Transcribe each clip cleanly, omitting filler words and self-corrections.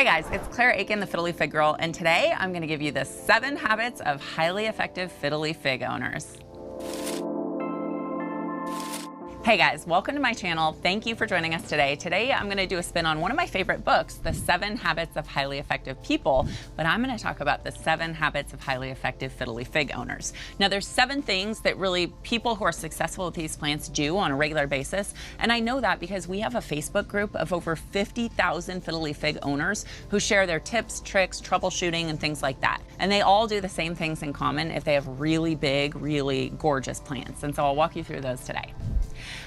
Hey guys, it's Akin, the Fiddle Leaf Fig Girl, and today I'm going to give you the 7 habits of highly effective Fiddle Leaf Fig owners. Hey guys, welcome to my channel. Thank you for joining us today. Today I'm going to do a spin on one of my favorite books, The 7 Habits of Highly Effective People, but I'm going to talk about the 7 habits of highly effective Fiddle Leaf Fig owners. Now there's 7 things that really people who are successful with these plants do on a regular basis, and I know that because we have a Facebook group of over 50,000 Fiddle Leaf Fig owners who share their tips, tricks, troubleshooting, and things like that. And they all do the same things in common if they have really big, really gorgeous plants. And so I'll walk you through those today.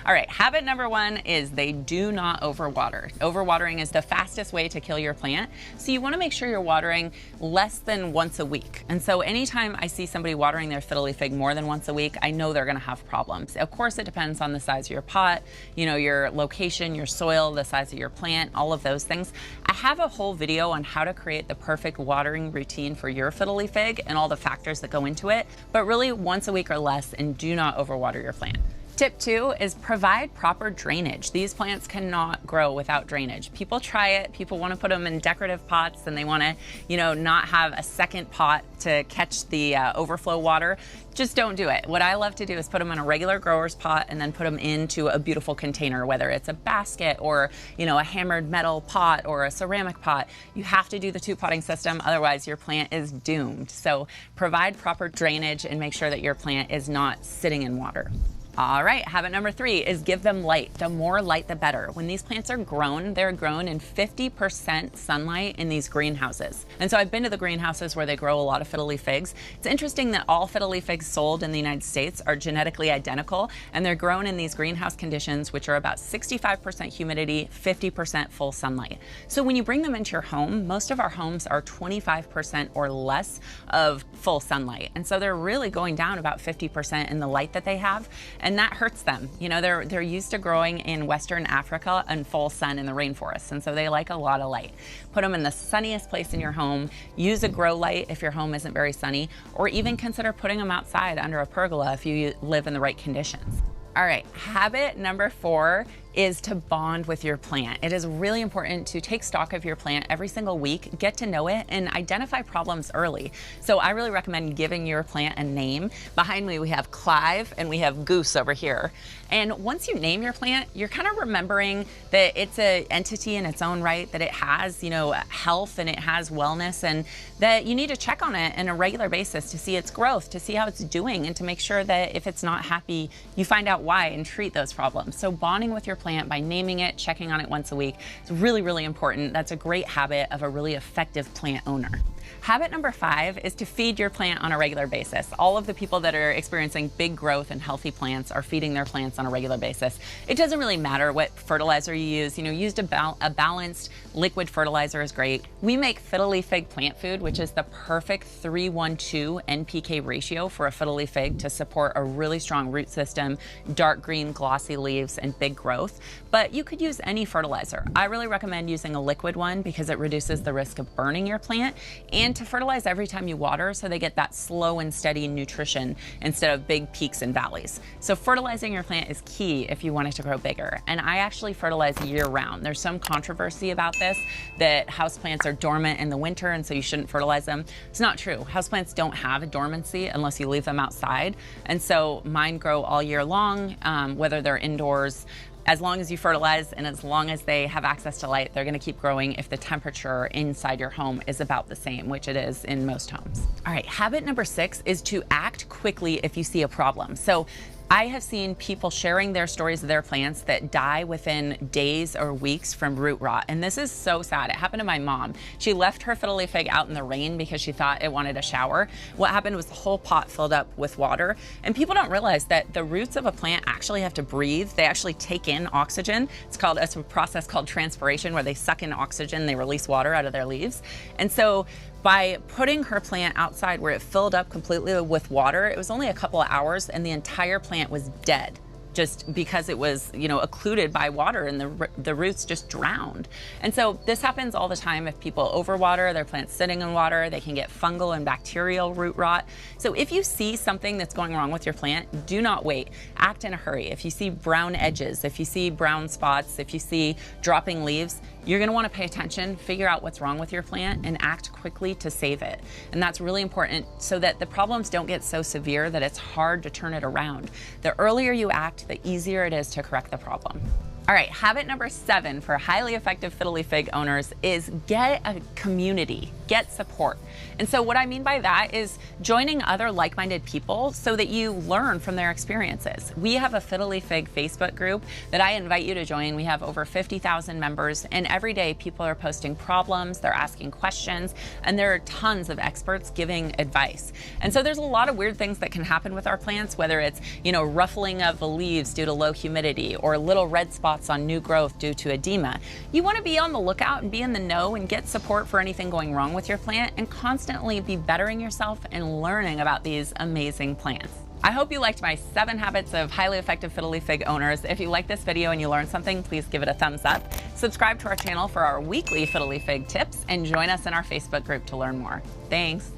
All right, habit number 1 is they do not overwater. Overwatering is the fastest way to kill your plant. So you want to make sure you're watering less than once a week. And so anytime I see somebody watering their Fiddle Leaf Fig more than once a week, I know they're going to have problems. Of course, it depends on the size of your pot, your location, your soil, the size of your plant, all of those things. I have a whole video on how to create the perfect watering routine for your Fiddle Leaf Fig and all the factors that go into it, but really once a week or less, and do not overwater your plant. Tip 2 is provide proper drainage. These plants cannot grow without drainage. People try it, people want to put them in decorative pots and they want to, not have a second pot to catch the overflow water. Just don't do it. What I love to do is put them in a regular grower's pot and then put them into a beautiful container, whether it's a basket or, a hammered metal pot or a ceramic pot. You have to do the 2-potting system, otherwise your plant is doomed. So provide proper drainage and make sure that your plant is not sitting in water. All right, habit number 3 is give them light. The more light, the better. When these plants are grown, they're grown in 50% sunlight in these greenhouses. And so I've been to the greenhouses where they grow a lot of Fiddle Leaf Figs. It's interesting that all Fiddle Leaf Figs sold in the United States are genetically identical, and they're grown in these greenhouse conditions, which are about 65% humidity, 50% full sunlight. So when you bring them into your home, most of our homes are 25% or less of full sunlight. And so they're really going down about 50% in the light that they have. And that hurts them. They're used to growing in Western Africa in full sun in the rainforest. And so they like a lot of light. Put them in the sunniest place in your home. Use a grow light if your home isn't very sunny, or even consider putting them outside under a pergola if you live in the right conditions. All right, habit number 4 is to bond with your plant. It is really important to take stock of your plant every single week, get to know it, and identify problems early. So I really recommend giving your plant a name. Behind me, we have Clive and we have Goose over here. And once you name your plant, you're kind of remembering that it's an entity in its own right, that it has, health and it has wellness, and that you need to check on it on a regular basis to see its growth, to see how it's doing, and to make sure that if it's not happy, you find out why and treat those problems. So bonding with your plant by naming it, checking on it once a week is really, really important. That's a great habit of a really effective plant owner. Habit number 5 is to feed your plant on a regular basis. All of the people that are experiencing big growth and healthy plants are feeding their plants on a regular basis. It doesn't really matter what fertilizer you use. Used a balanced liquid fertilizer is great. We make Fiddle Leaf Fig plant food, which is the perfect 3:1:2 NPK ratio for a Fiddle Leaf Fig to support a really strong root system, dark green glossy leaves, and big growth. But you could use any fertilizer. I really recommend using a liquid one because it reduces the risk of burning your plant, and to fertilize every time you water so they get that slow and steady nutrition instead of big peaks and valleys. So fertilizing your plant is key if you want it to grow bigger. And I actually fertilize year round. There's some controversy about this, that houseplants are dormant in the winter and so you shouldn't fertilize them. It's not true. Houseplants don't have a dormancy unless you leave them outside. And so mine grow all year long, whether they're indoors. As long as you fertilize and as long as they have access to light, they're going to keep growing if the temperature inside your home is about the same, which it is in most homes. All right, habit number 6 is to act quickly if you see a problem. So I have seen people sharing their stories of their plants that die within days or weeks from root rot. And this is so sad. It happened to my mom. She left her Fiddle Leaf Fig out in the rain because she thought it wanted a shower. What happened was the whole pot filled up with water. And people don't realize that the roots of a plant actually have to breathe. They actually take in oxygen. It's a process called transpiration where they suck in oxygen, they release water out of their leaves. And so by putting her plant outside where it filled up completely with water, it was only a couple of hours and the entire plant was dead. just because it was, occluded by water and the roots just drowned. And so this happens all the time if people overwater their plants sitting in water. They can get fungal and bacterial root rot. So if you see something that's going wrong with your plant, do not wait. Act in a hurry. If you see brown edges, if you see brown spots, if you see dropping leaves, you're going to want to pay attention, figure out what's wrong with your plant, and act quickly to save it. And that's really important so that the problems don't get so severe that it's hard to turn it around. The earlier you act, the easier it is to correct the problem. All right, habit number 7 for highly effective fiddle leaf fig owners is get a community, get support. And so what I mean by that is joining other like-minded people so that you learn from their experiences. We have a Fiddle Leaf Fig Facebook group that I invite you to join. We have over 50,000 members, and every day people are posting problems, they're asking questions, and there are tons of experts giving advice. And so there's a lot of weird things that can happen with our plants, whether it's, ruffling of the leaves due to low humidity or little red spots on new growth due to edema. You want to be on the lookout and be in the know and get support for anything going wrong with your plant and constantly be bettering yourself and learning about these amazing plants. I hope you liked my 7 habits of highly effective fiddle leaf fig owners. If you like this video and you learned something, please give it a thumbs up. Subscribe to our channel for our weekly fiddle leaf fig tips and join us in our Facebook group to learn more. Thanks.